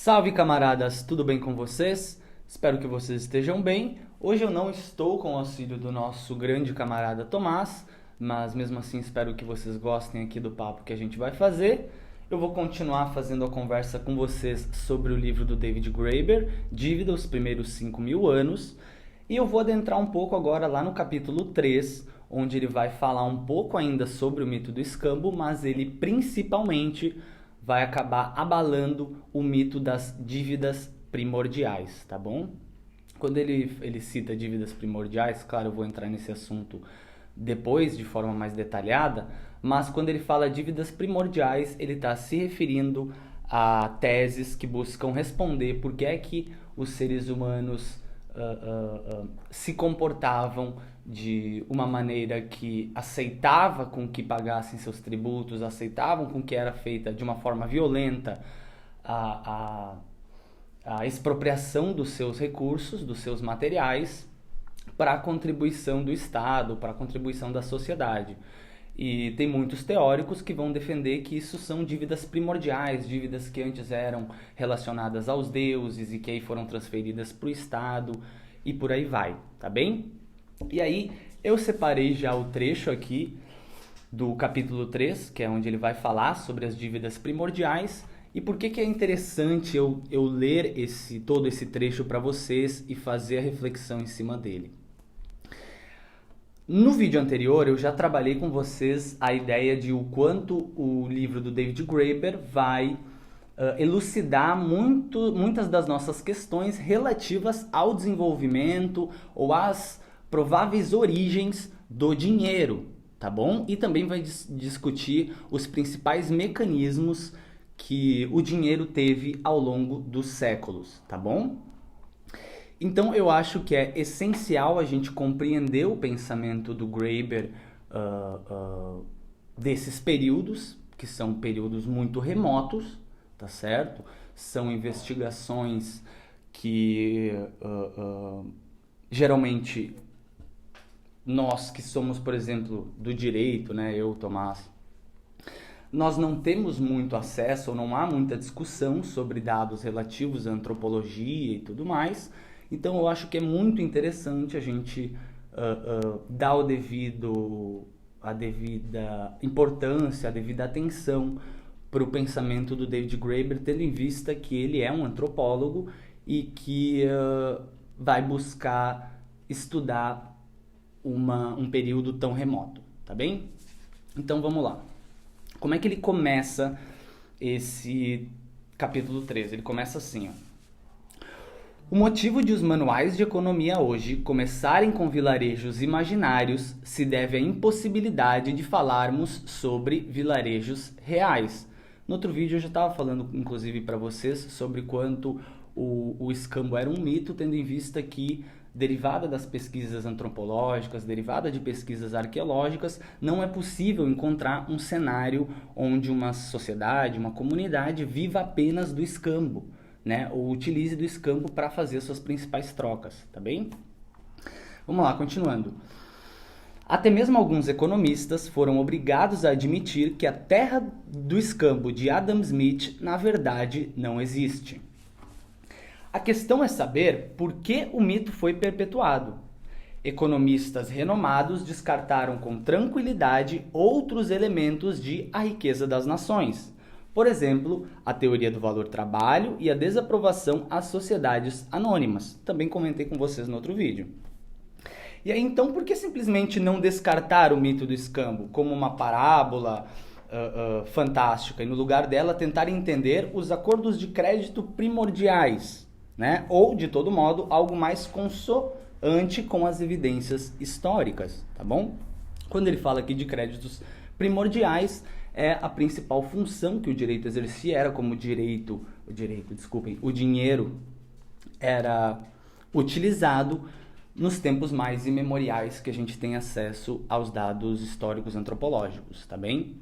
Salve camaradas, tudo bem com vocês? Espero que vocês estejam bem. Hoje eu não estou com o auxílio do nosso grande camarada Tomás, mas mesmo assim espero que vocês gostem aqui do papo que a gente vai fazer. Eu vou continuar fazendo a conversa com vocês sobre o livro do David Graeber, Dívida, os primeiros 5.000 anos. E eu vou adentrar um pouco agora lá no capítulo 3, onde ele vai falar um pouco ainda sobre o mito do escambo, mas ele principalmente vai acabar abalando o mito das dívidas primordiais, tá bom? Quando ele cita dívidas primordiais, claro, eu vou entrar nesse assunto depois, de forma mais detalhada, mas quando ele fala dívidas primordiais, ele está se referindo a teses que buscam responder por que é que os seres humanos se comportavam de uma maneira que aceitava com que pagassem seus tributos, aceitavam com que era feita de uma forma violenta a expropriação dos seus recursos, dos seus materiais, para a contribuição do Estado, para a contribuição da sociedade. E tem muitos teóricos que vão defender que isso são dívidas primordiais, dívidas que antes eram relacionadas aos deuses e que aí foram transferidas para o Estado e por aí vai, tá bem? E aí eu separei já o trecho aqui do capítulo 3, que é onde ele vai falar sobre as dívidas primordiais. E por que é interessante eu ler todo esse trecho para vocês e fazer a reflexão em cima dele? No vídeo anterior eu já trabalhei com vocês a ideia de o quanto o livro do David Graeber vai elucidar muitas das nossas questões relativas ao desenvolvimento ou às prováveis origens do dinheiro, tá bom? E também vai discutir os principais mecanismos que o dinheiro teve ao longo dos séculos, tá bom? Então eu acho que é essencial a gente compreender o pensamento do Graeber desses períodos, que são períodos muito remotos, tá certo? São investigações que geralmente nós que somos, por exemplo, do direito, né, eu, Tomás, nós não temos muito acesso ou não há muita discussão sobre dados relativos à antropologia e tudo mais. Então eu acho que é muito interessante a gente dar a devida importância, a devida atenção para o pensamento do David Graeber, tendo em vista que ele é um antropólogo e que vai buscar estudar um período tão remoto, tá bem? Então vamos lá. Como é que ele começa esse capítulo 13? Ele começa assim, ó. O motivo de os manuais de economia hoje começarem com vilarejos imaginários se deve à impossibilidade de falarmos sobre vilarejos reais. No outro vídeo eu já estava falando, inclusive, para vocês sobre quanto o escambo era um mito, tendo em vista que, derivada das pesquisas antropológicas, derivada de pesquisas arqueológicas, não é possível encontrar um cenário onde uma sociedade, uma comunidade viva apenas do escambo, né? Ou utilize do escambo para fazer suas principais trocas, tá bem? Vamos lá, continuando. Até mesmo alguns economistas foram obrigados a admitir que a terra do escambo de Adam Smith, na verdade, não existe. A questão é saber por que o mito foi perpetuado. Economistas renomados descartaram com tranquilidade outros elementos de A Riqueza das Nações. Por exemplo, a teoria do valor-trabalho e a desaprovação às sociedades anônimas. Também comentei com vocês no outro vídeo. E aí, então, por que simplesmente não descartar o mito do escambo como uma parábola fantástica e, no lugar dela, tentar entender os acordos de crédito primordiais, né? Ou, de todo modo, algo mais consoante com as evidências históricas, tá bom? Quando ele fala aqui de créditos primordiais, é a principal função que o direito exercia, era como o dinheiro era utilizado nos tempos mais imemoriais que a gente tem acesso aos dados históricos antropológicos, tá bem?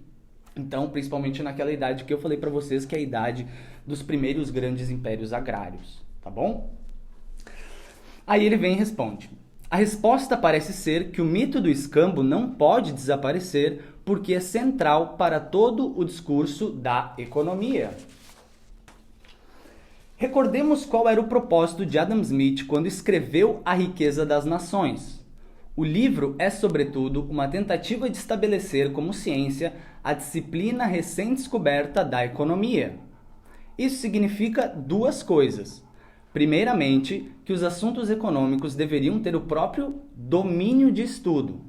Então, principalmente naquela idade que eu falei para vocês, que é a idade dos primeiros grandes impérios agrários, tá bom? Aí ele vem e responde. A resposta parece ser que o mito do escambo não pode desaparecer porque é central para todo o discurso da economia. Recordemos qual era o propósito de Adam Smith quando escreveu A Riqueza das Nações. O livro é, sobretudo, uma tentativa de estabelecer como ciência a disciplina recém-descoberta da economia. Isso significa duas coisas. Primeiramente, que os assuntos econômicos deveriam ter o próprio domínio de estudo,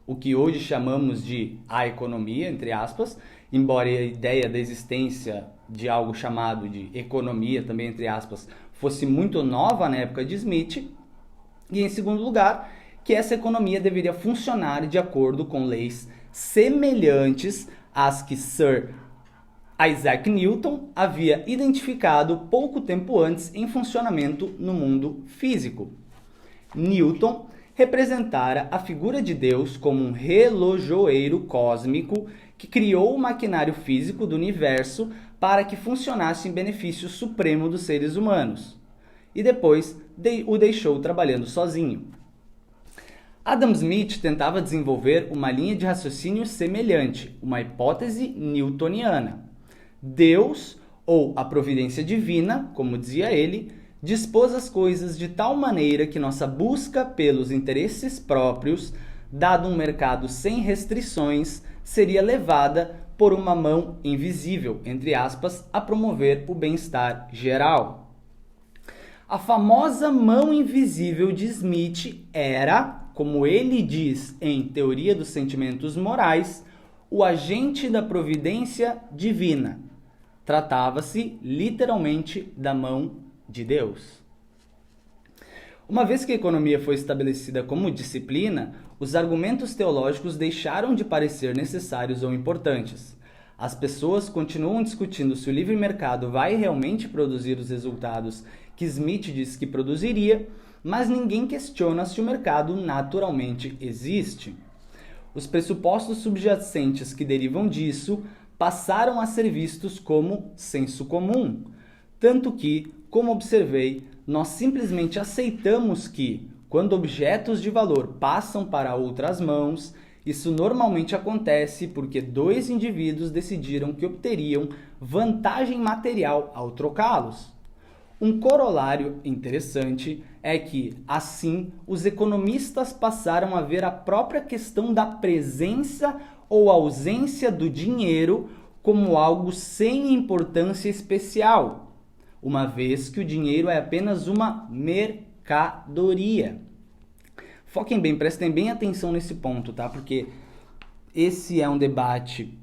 o que hoje chamamos de a economia, entre aspas, embora a ideia da existência de algo chamado de economia, também entre aspas, fosse muito nova na época de Smith. E em segundo lugar, que essa economia deveria funcionar de acordo com leis semelhantes às que Sir Isaac Newton havia identificado pouco tempo antes em funcionamento no mundo físico. Newton representara a figura de Deus como um relojoeiro cósmico que criou o maquinário físico do universo para que funcionasse em benefício supremo dos seres humanos, e depois o deixou trabalhando sozinho. Adam Smith tentava desenvolver uma linha de raciocínio semelhante, uma hipótese newtoniana. Deus, ou a providência divina, como dizia ele, dispôs as coisas de tal maneira que nossa busca pelos interesses próprios, dado um mercado sem restrições, seria levada por uma mão invisível, entre aspas, a promover o bem-estar geral. A famosa mão invisível de Smith era, como ele diz em Teoria dos Sentimentos Morais, o agente da providência divina. Tratava-se, literalmente, da mão de Deus. Uma vez que a economia foi estabelecida como disciplina, os argumentos teológicos deixaram de parecer necessários ou importantes. As pessoas continuam discutindo se o livre mercado vai realmente produzir os resultados que Smith disse que produziria, mas ninguém questiona se o mercado naturalmente existe. Os pressupostos subjacentes que derivam disso passaram a ser vistos como senso comum, tanto que, como observei, nós simplesmente aceitamos que, quando objetos de valor passam para outras mãos, isso normalmente acontece porque dois indivíduos decidiram que obteriam vantagem material ao trocá-los. Um corolário interessante é que, assim, os economistas passaram a ver a própria questão da presença ou ausência do dinheiro como algo sem importância especial, uma vez que o dinheiro é apenas uma mercadoria. Foquem bem, prestem bem atenção nesse ponto, tá? Porque esse é um debate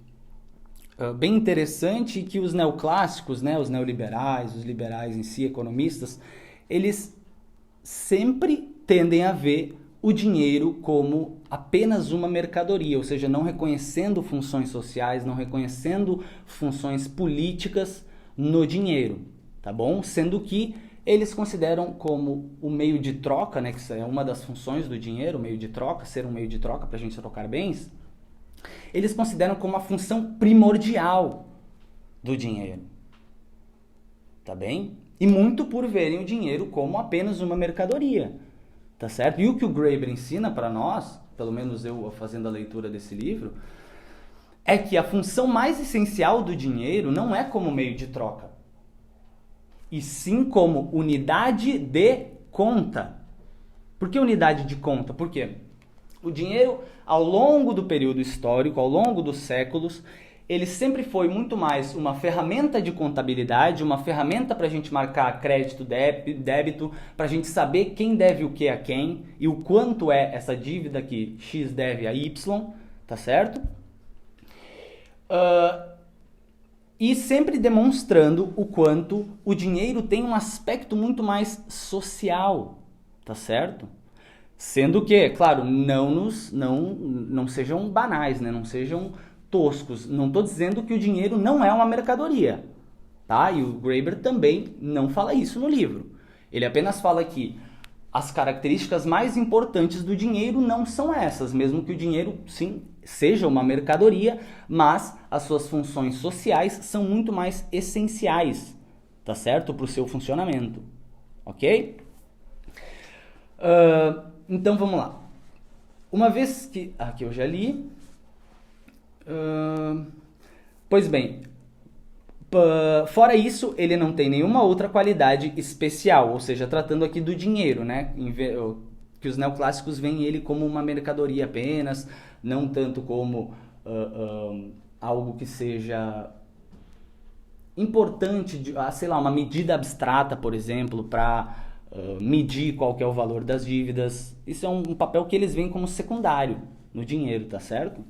bem interessante e que os neoclássicos, né, os neoliberais, os liberais em si, economistas, eles sempre tendem a ver o dinheiro como apenas uma mercadoria, ou seja, não reconhecendo funções sociais, não reconhecendo funções políticas no dinheiro, tá bom? Sendo que eles consideram como o meio de troca, né, que é uma das funções do dinheiro, o meio de troca, ser um meio de troca para a gente trocar bens, eles consideram como a função primordial do dinheiro, tá bem? E muito por verem o dinheiro como apenas uma mercadoria, tá certo? E o que o Graeber ensina para nós, pelo menos eu fazendo a leitura desse livro, é que a função mais essencial do dinheiro não é como meio de troca, e sim como unidade de conta. Por que unidade de conta? Por quê? O dinheiro, ao longo do período histórico, ao longo dos séculos, ele sempre foi muito mais uma ferramenta de contabilidade, uma ferramenta para a gente marcar crédito, débito, para a gente saber quem deve o que a quem e o quanto é essa dívida que X deve a Y, tá certo? E sempre demonstrando o quanto o dinheiro tem um aspecto muito mais social, tá certo? Sendo que, claro, não sejam banais, né? Não sejam toscos. Não estou dizendo que o dinheiro não é uma mercadoria, tá? E o Graeber também não fala isso no livro. Ele apenas fala que as características mais importantes do dinheiro não são essas, mesmo que o dinheiro, sim, seja uma mercadoria, mas as suas funções sociais são muito mais essenciais, tá certo? Para o seu funcionamento, ok? Então vamos lá. Uma vez que... Aqui eu já li. Pois bem, Fora isso, ele não tem nenhuma outra qualidade especial, ou seja, tratando aqui do dinheiro, né? Que os neoclássicos veem ele como uma mercadoria apenas, não tanto como algo que seja importante, sei lá, uma medida abstrata, por exemplo, para medir qual que é o valor das dívidas. Isso é um papel que eles veem como secundário no dinheiro, tá certo?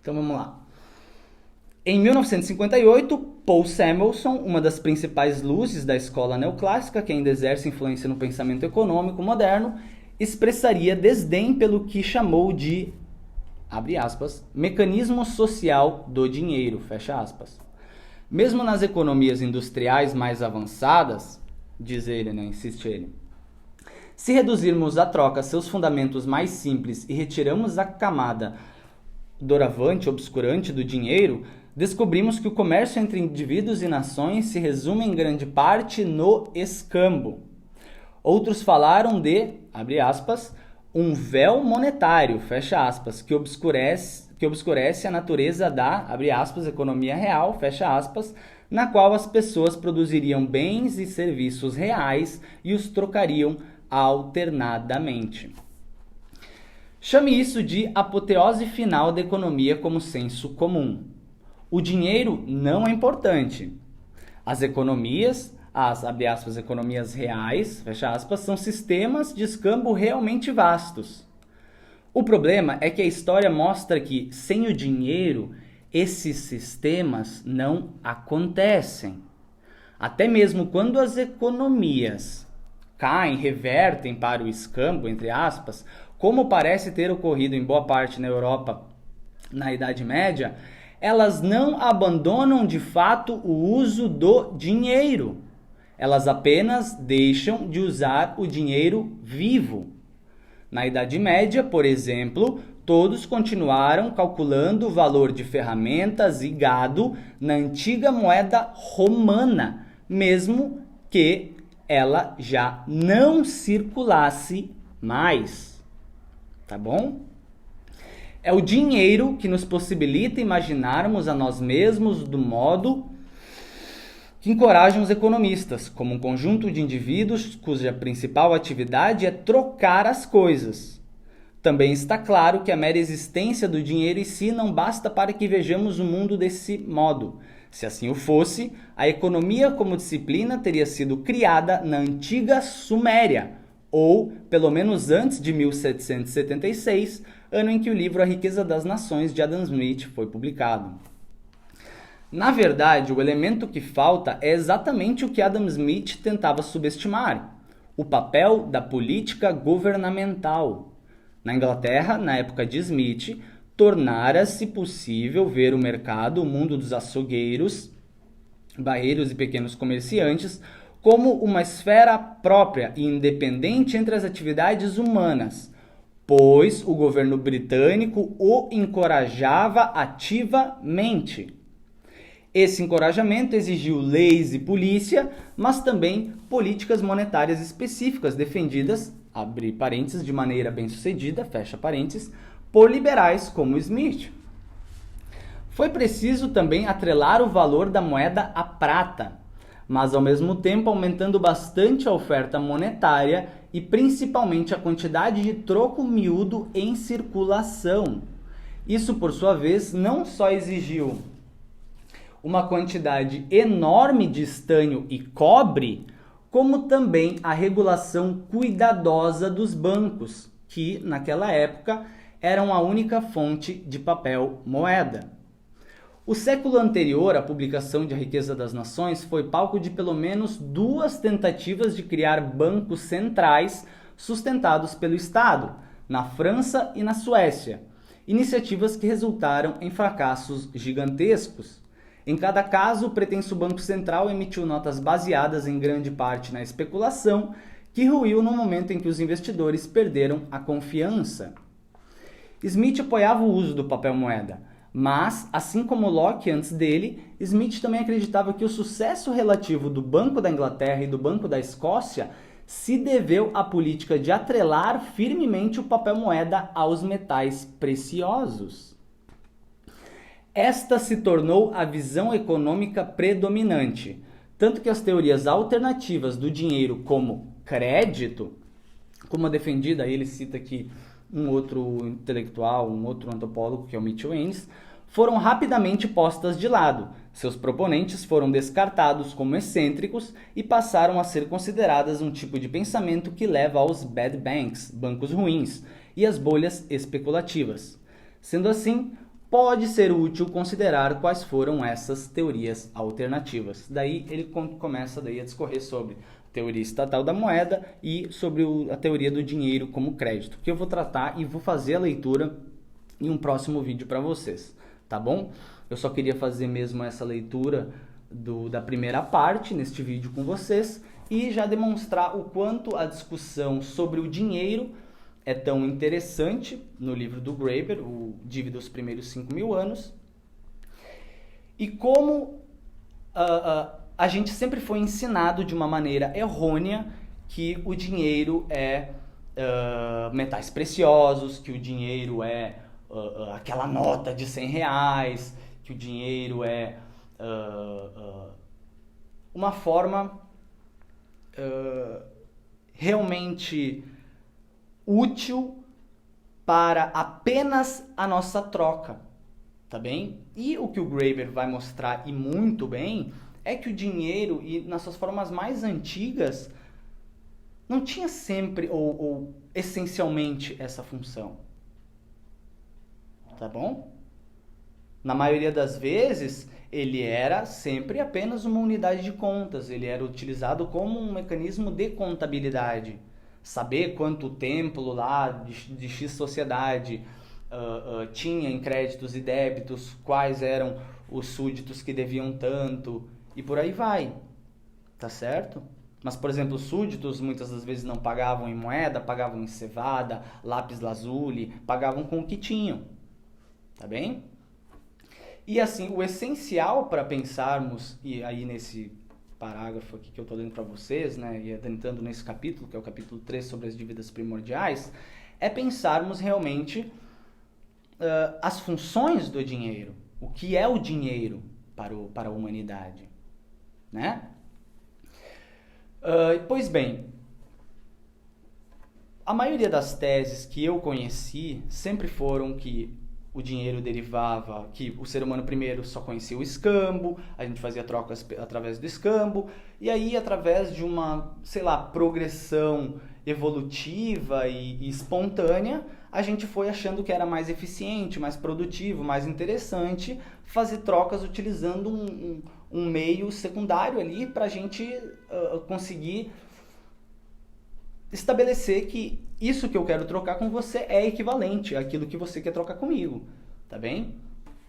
Então vamos lá. Em 1958, Paul Samuelson, uma das principais luzes da escola neoclássica, que ainda exerce influência no pensamento econômico moderno, expressaria desdém pelo que chamou de, abre aspas, mecanismo social do dinheiro, fecha aspas. Mesmo nas economias industriais mais avançadas, diz ele, né, insiste ele, se reduzirmos a troca seus fundamentos mais simples e retiramos a camada doravante, obscurante do dinheiro, descobrimos que o comércio entre indivíduos e nações se resume em grande parte no escambo. Outros falaram de, abre aspas, um véu monetário, fecha aspas, que obscurece a natureza da, abre aspas, economia real, fecha aspas, na qual as pessoas produziriam bens e serviços reais e os trocariam alternadamente. Chame isso de apoteose final da economia como senso comum. O dinheiro não é importante. As economias, abre aspas, economias reais, fecha aspas, são sistemas de escambo realmente vastos. O problema é que a história mostra que, sem o dinheiro, esses sistemas não acontecem. Até mesmo quando as economias caem, revertem para o escambo, entre aspas, como parece ter ocorrido em boa parte na Europa na Idade Média, elas não abandonam de fato o uso do dinheiro. Elas apenas deixam de usar o dinheiro vivo. Na Idade Média, por exemplo, todos continuaram calculando o valor de ferramentas e gado na antiga moeda romana, mesmo que ela já não circulasse mais. Tá bom? É o dinheiro que nos possibilita imaginarmos a nós mesmos do modo que encorajam os economistas, como um conjunto de indivíduos cuja principal atividade é trocar as coisas. Também está claro que a mera existência do dinheiro em si não basta para que vejamos o mundo desse modo. Se assim o fosse, a economia como disciplina teria sido criada na antiga Suméria, ou pelo menos antes de 1776, ano em que o livro A Riqueza das Nações de Adam Smith foi publicado. Na verdade, o elemento que falta é exatamente o que Adam Smith tentava subestimar: o papel da política governamental. Na Inglaterra, na época de Smith, tornara-se possível ver o mercado, o mundo dos açougueiros, barreiros e pequenos comerciantes, como uma esfera própria e independente entre as atividades humanas, pois o governo britânico o encorajava ativamente. Esse encorajamento exigiu leis e polícia, mas também políticas monetárias específicas defendidas, abre parênteses, de maneira bem-sucedida, fecha parênteses, por liberais como Smith. Foi preciso também atrelar o valor da moeda à prata, mas ao mesmo tempo aumentando bastante a oferta monetária e principalmente a quantidade de troco miúdo em circulação. Isso, por sua vez, não só exigiu uma quantidade enorme de estanho e cobre, como também a regulação cuidadosa dos bancos, que naquela época eram a única fonte de papel moeda. O século anterior à publicação de A Riqueza das Nações foi palco de pelo menos 2 tentativas de criar bancos centrais sustentados pelo Estado, na França e na Suécia, iniciativas que resultaram em fracassos gigantescos. Em cada caso, o pretenso Banco Central emitiu notas baseadas em grande parte na especulação, que ruiu no momento em que os investidores perderam a confiança. Smith apoiava o uso do papel moeda, mas, assim como Locke antes dele, Smith também acreditava que o sucesso relativo do Banco da Inglaterra e do Banco da Escócia se deveu à política de atrelar firmemente o papel moeda aos metais preciosos. Esta se tornou a visão econômica predominante, tanto que as teorias alternativas do dinheiro como crédito, como a defendida, ele cita aqui um outro intelectual, um outro antropólogo, que é o Mitchell Haynes, foram rapidamente postas de lado. Seus proponentes foram descartados como excêntricos e passaram a ser consideradas um tipo de pensamento que leva aos bad banks, bancos ruins, e às bolhas especulativas. Sendo assim, pode ser útil considerar quais foram essas teorias alternativas. Daí ele começa a discorrer sobre a teoria estatal da moeda e sobre a teoria do dinheiro como crédito, que eu vou tratar e vou fazer a leitura em um próximo vídeo para vocês, tá bom? Eu só queria fazer mesmo essa leitura da primeira parte neste vídeo com vocês e já demonstrar o quanto a discussão sobre o dinheiro é tão interessante no livro do Graeber, o Dívida dos Primeiros 5.000 Anos, e como a gente sempre foi ensinado de uma maneira errônea que o dinheiro é metais preciosos, que o dinheiro é aquela nota de 100 reais, que o dinheiro é uma forma realmente útil para apenas a nossa troca, tá bem? E o que o Graeber vai mostrar, e muito bem, é que o dinheiro, e nas suas formas mais antigas, não tinha sempre ou essencialmente essa função, tá bom? Na maioria das vezes, ele era sempre apenas uma unidade de contas, ele era utilizado como um mecanismo de contabilidade. Saber quanto o templo lá de X sociedade tinha em créditos e débitos, quais eram os súditos que deviam tanto, e por aí vai, tá certo? Mas, por exemplo, os súditos muitas das vezes não pagavam em moeda, pagavam em cevada, lápis lazuli, pagavam com o que tinham, tá bem? E assim, o essencial para pensarmos, e aí nesse parágrafo aqui que eu estou lendo para vocês, né, e adentrando nesse capítulo, que é o capítulo 3 sobre as dívidas primordiais, é pensarmos realmente as funções do dinheiro, o que é o dinheiro para a humanidade, né? Pois bem, a maioria das teses que eu conheci sempre foram que o dinheiro derivava, que o ser humano primeiro só conhecia o escambo, a gente fazia trocas através do escambo, e aí através de uma, sei lá, progressão evolutiva e espontânea, a gente foi achando que era mais eficiente, mais produtivo, mais interessante fazer trocas utilizando um meio secundário ali para a gente conseguir estabelecer que isso que eu quero trocar com você é equivalente àquilo que você quer trocar comigo, tá bem?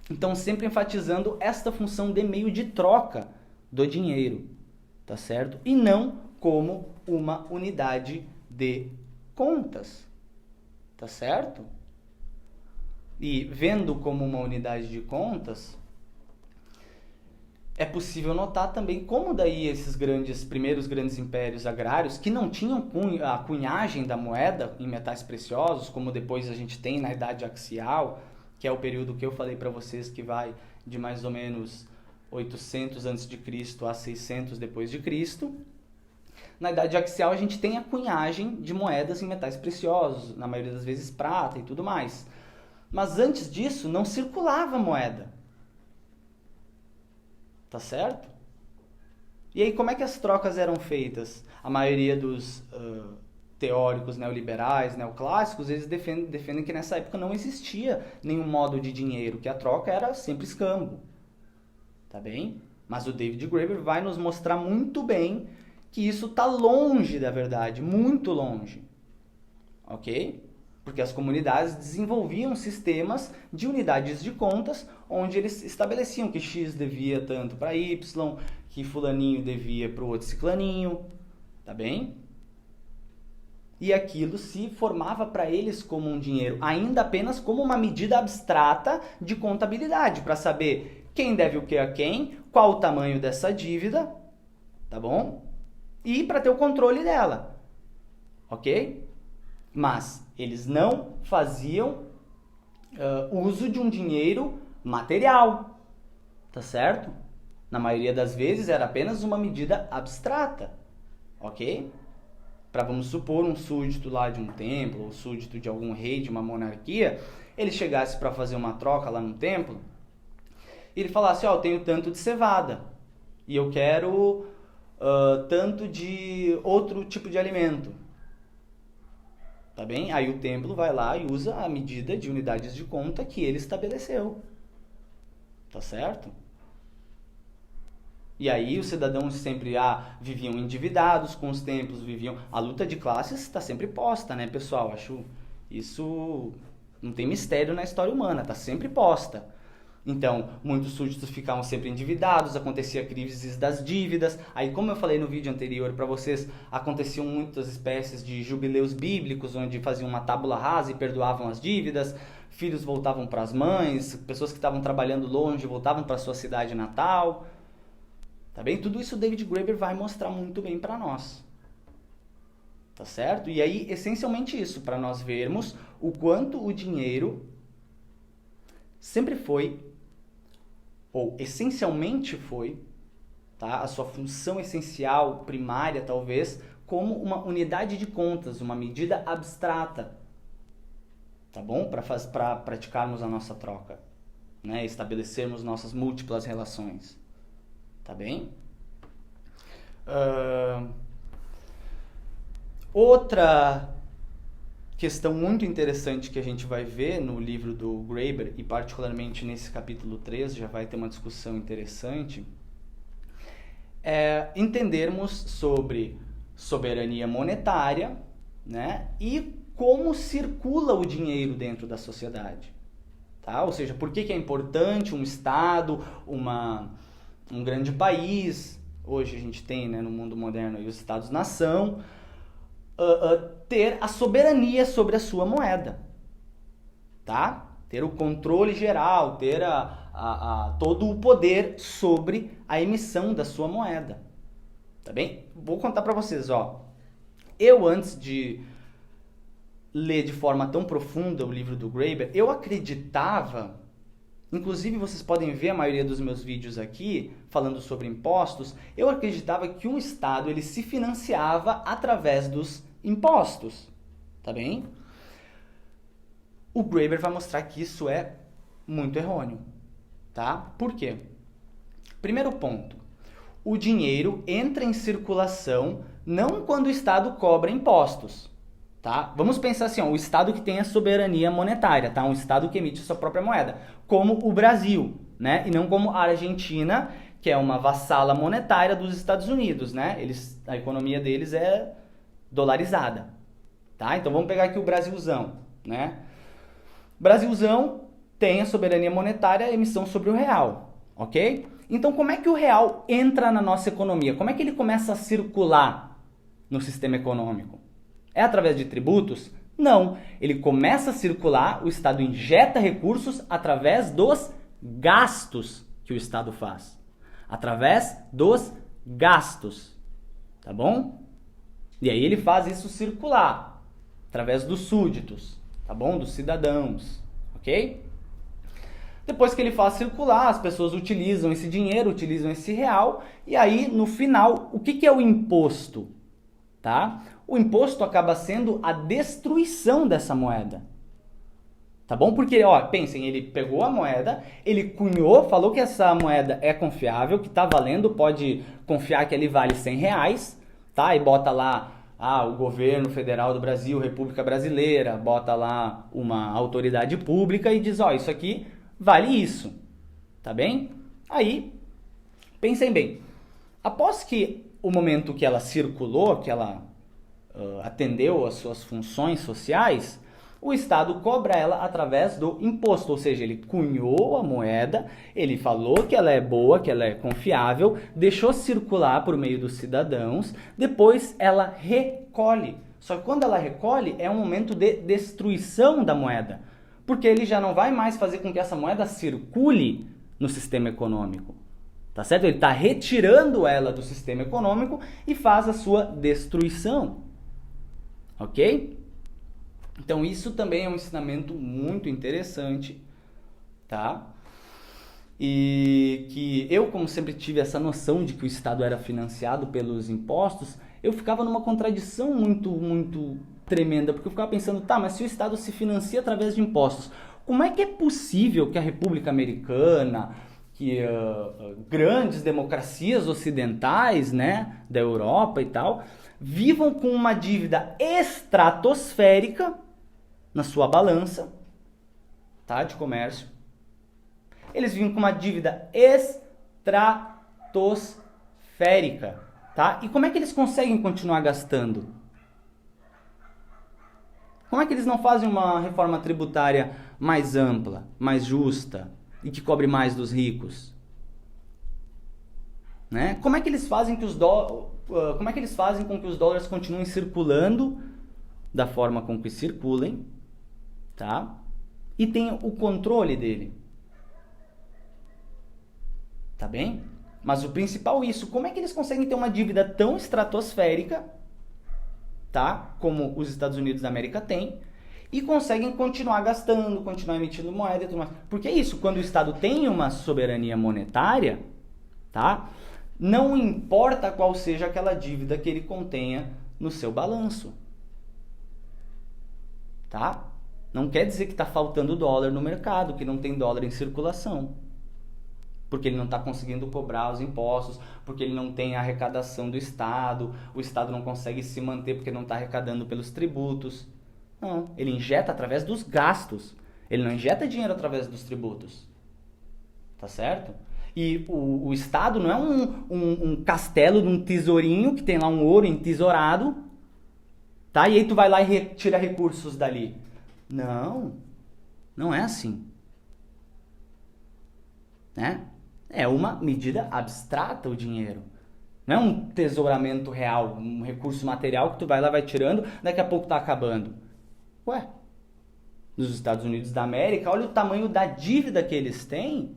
Então, sempre enfatizando esta função de meio de troca do dinheiro, tá certo? E não como uma unidade de contas, tá certo? E vendo como uma unidade de contas, é possível notar também como daí esses primeiros grandes impérios agrários, que não tinham a cunhagem da moeda em metais preciosos, como depois a gente tem na Idade Axial, que é o período que eu falei para vocês que vai de mais ou menos 800 a.C. a 600 depois de Cristo. Na Idade Axial a gente tem a cunhagem de moedas em metais preciosos, na maioria das vezes prata e tudo mais. Mas antes disso não circulava moeda. Tá certo? E aí, como é que as trocas eram feitas? A maioria dos teóricos neoliberais, neoclássicos, eles defendem que nessa época não existia nenhum modo de dinheiro, que a troca era sempre escambo. Tá bem? Mas o David Graeber vai nos mostrar muito bem que isso está longe da verdade, muito longe. Ok? Porque as comunidades desenvolviam sistemas de unidades de contas, onde eles estabeleciam que X devia tanto para Y, que fulaninho devia para o outro ciclaninho, tá bem? E aquilo se formava para eles como um dinheiro, ainda apenas como uma medida abstrata de contabilidade, para saber quem deve o que a quem, qual o tamanho dessa dívida, tá bom? E para ter o controle dela, ok? Mas eles não faziam uso de um dinheiro material, tá certo? Na maioria das vezes era apenas uma medida abstrata, ok? Para, vamos supor, um súdito lá de um templo, ou súdito de algum rei de uma monarquia, ele chegasse para fazer uma troca lá no templo, e ele falasse, ó, eu tenho tanto de cevada, e eu quero tanto de outro tipo de alimento. Tá bem? Aí o templo vai lá e usa a medida de unidades de conta que ele estabeleceu. Tá certo? E aí os cidadãos sempre viviam endividados com os templos, viviam... A luta de classes está sempre posta, né, pessoal? Acho isso não tem mistério na história humana, está sempre posta. Então, muitos súditos ficavam sempre endividados, acontecia crises das dívidas. Aí, como eu falei no vídeo anterior para vocês, aconteciam muitas espécies de jubileus bíblicos, onde faziam uma tábula rasa e perdoavam as dívidas. Filhos voltavam para as mães, pessoas que estavam trabalhando longe voltavam para sua cidade natal. Tá bem? Tudo isso o David Graeber vai mostrar muito bem para nós. Tá certo? E aí, essencialmente isso, para nós vermos o quanto o dinheiro sempre foi, ou essencialmente foi, tá? A sua função essencial, primária talvez, como uma unidade de contas, uma medida abstrata, tá bom? Para praticarmos a nossa troca, né? Estabelecermos nossas múltiplas relações, tá bem? Outra questão muito interessante que a gente vai ver no livro do Graeber, e particularmente nesse capítulo 3, já vai ter uma discussão interessante, é entendermos sobre soberania monetária, né, e como circula o dinheiro dentro da sociedade. Tá? Ou seja, por que é importante um Estado, um grande país, hoje a gente tem, né, no mundo moderno aí, os Estados-nação, ter a soberania sobre a sua moeda, tá? Ter o controle geral, ter todo o poder sobre a emissão da sua moeda, tá bem? Vou contar para vocês, ó. Eu, antes de ler de forma tão profunda o livro do Graeber, eu acreditava, inclusive vocês podem ver a maioria dos meus vídeos aqui, falando sobre impostos, eu acreditava que um Estado ele se financiava através dos impostos, tá bem? O Graeber vai mostrar que isso é muito errôneo, tá? Por quê? Primeiro ponto, o dinheiro entra em circulação não quando o Estado cobra impostos, tá? Vamos pensar assim, ó, o Estado que tem a soberania monetária, tá? Um Estado que emite sua própria moeda, como o Brasil, né? E não como a Argentina, que é uma vassala monetária dos Estados Unidos, né? A economia deles é dolarizada, tá? Então vamos pegar aqui o Brasilzão, né? Brasilzão tem a soberania monetária, a emissão sobre o real, ok? Então como é que o real entra na nossa economia? Como é que ele começa a circular no sistema econômico? É através de tributos? Não, ele começa a circular, o Estado injeta recursos através dos gastos que o Estado faz. Através dos gastos, tá bom? E aí ele faz isso circular, através dos súditos, tá bom? Dos cidadãos, ok? Depois que ele faz circular, as pessoas utilizam esse dinheiro, utilizam esse real, e aí no final, o que é o imposto? Tá? O imposto acaba sendo a destruição dessa moeda. Tá bom? Porque, ó, pensem, ele pegou a moeda, ele cunhou, falou que essa moeda é confiável, que tá valendo, pode confiar que ele vale R$100, tá? E bota lá o governo federal do Brasil, República Brasileira, bota lá uma autoridade pública e diz, ó, isso aqui vale isso, tá bem? Aí, pensem bem, após que o momento que ela circulou, que ela atendeu às suas funções sociais, o Estado cobra ela através do imposto, ou seja, ele cunhou a moeda, ele falou que ela é boa, que ela é confiável, deixou circular por meio dos cidadãos, depois ela recolhe. Só que quando ela recolhe, é um momento de destruição da moeda, porque ele já não vai mais fazer com que essa moeda circule no sistema econômico. Tá certo? Ele está retirando ela do sistema econômico e faz a sua destruição. Ok? Então isso também é um ensinamento muito interessante, tá? E que eu, como sempre tive essa noção de que o Estado era financiado pelos impostos, eu ficava numa contradição muito tremenda, porque eu ficava pensando, tá, mas se o Estado se financia através de impostos, como é que é possível que a República Americana, que grandes democracias ocidentais, né, da Europa e tal, vivam com uma dívida estratosférica na sua balança, tá, de comércio? Eles vivem com uma dívida estratosférica, tá? E como é que eles conseguem continuar gastando? Como é que eles não fazem uma reforma tributária mais ampla, mais justa e que cobre mais dos ricos? Né? Como é que eles fazem que como é que eles fazem com que os dólares continuem circulando da forma com que circulem, tá? E tenham o controle dele. Tá bem? Mas o principal isso, como é que eles conseguem ter uma dívida tão estratosférica, tá? Como os Estados Unidos da América têm, e conseguem continuar gastando, continuar emitindo moeda e tudo mais. Porque é isso, quando o Estado tem uma soberania monetária, tá? Não importa qual seja aquela dívida que ele contenha no seu balanço. Tá? Não quer dizer que está faltando dólar no mercado, que não tem dólar em circulação. Porque ele não está conseguindo cobrar os impostos, porque ele não tem a arrecadação do Estado, o Estado não consegue se manter porque não está arrecadando pelos tributos. Não, ele injeta através dos gastos, ele não injeta dinheiro através dos tributos. Tá certo? E o Estado não é um castelo de um tesourinho que tem lá um ouro entesourado, tá? E aí tu vai lá e retira recursos dali. Não, não é assim. Né? É uma medida abstrata o dinheiro. Não é um tesouramento real, um recurso material que tu vai lá, vai tirando, daqui a pouco tá acabando. Ué, nos Estados Unidos da América, olha o tamanho da dívida que eles têm.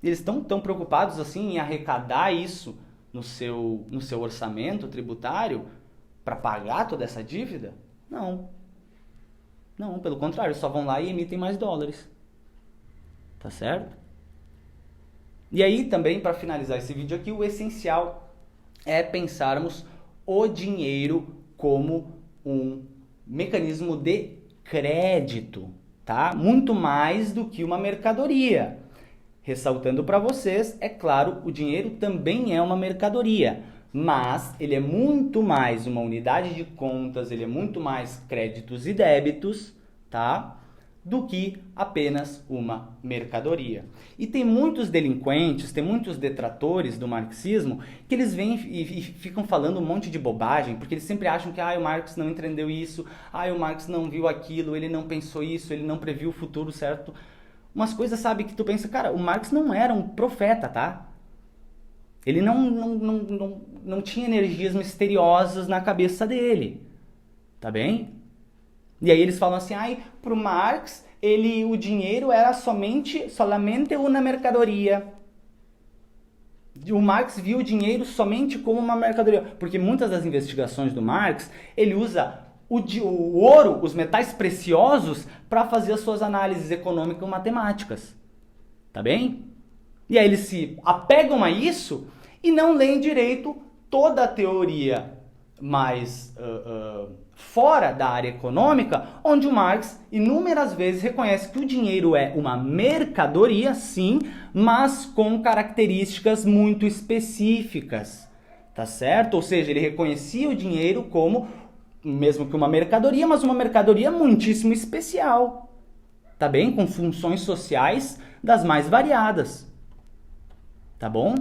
Eles estão tão preocupados assim em arrecadar isso no seu orçamento tributário para pagar toda essa dívida? Não. Não, pelo contrário, só vão lá e emitem mais dólares. Tá certo? E aí também, para finalizar esse vídeo aqui, o essencial é pensarmos o dinheiro como um mecanismo de crédito, tá? Muito mais do que uma mercadoria. Ressaltando para vocês, é claro, o dinheiro também é uma mercadoria, mas ele é muito mais uma unidade de contas, ele é muito mais créditos e débitos, tá? Do que apenas uma mercadoria. E tem muitos delinquentes, tem muitos detratores do marxismo que eles vêm e ficam falando um monte de bobagem, porque eles sempre acham que o Marx não entendeu isso, o Marx não viu aquilo, ele não pensou isso, ele não previu o futuro, certo? Umas coisas, sabe, que tu pensa, cara, o Marx não era um profeta, tá? Ele não tinha energias misteriosas na cabeça dele, tá bem? E aí eles falam assim, pro Marx, o dinheiro era solamente uma mercadoria. O Marx viu o dinheiro somente como uma mercadoria, porque muitas das investigações do Marx, ele usa o ouro, os metais preciosos, para fazer as suas análises econômico-matemáticas. Tá bem? E aí eles se apegam a isso e não leem direito toda a teoria mais fora da área econômica, onde o Marx inúmeras vezes reconhece que o dinheiro é uma mercadoria, sim, mas com características muito específicas. Tá certo? Ou seja, ele reconhecia o dinheiro como mesmo que uma mercadoria, mas uma mercadoria muitíssimo especial, tá bem? Com funções sociais das mais variadas, tá bom?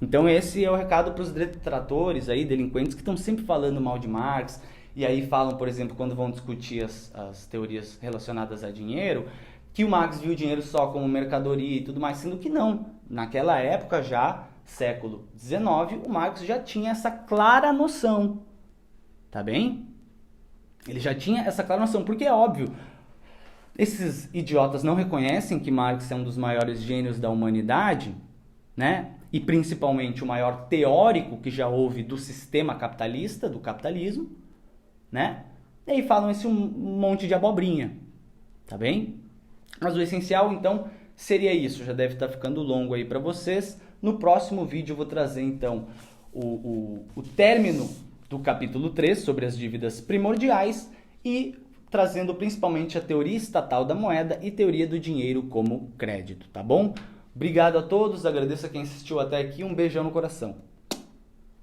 Então esse é o recado para os detratores aí, delinquentes que estão sempre falando mal de Marx, e aí falam, por exemplo, quando vão discutir as teorias relacionadas a dinheiro, que o Marx viu o dinheiro só como mercadoria e tudo mais, sendo que não. Naquela época já, século XIX, o Marx já tinha essa clara noção. Tá bem? Ele já tinha essa clara noção, porque é óbvio, esses idiotas não reconhecem que Marx é um dos maiores gênios da humanidade, né? E principalmente o maior teórico que já houve do sistema capitalista, do capitalismo, né? E aí falam esse um monte de abobrinha, tá bem? Mas o essencial, então, seria isso, já deve estar ficando longo aí para vocês. No próximo vídeo eu vou trazer então o término do capítulo 3 sobre as dívidas primordiais e trazendo principalmente a teoria estatal da moeda e teoria do dinheiro como crédito, tá bom? Obrigado a todos, agradeço a quem assistiu até aqui, um beijão no coração.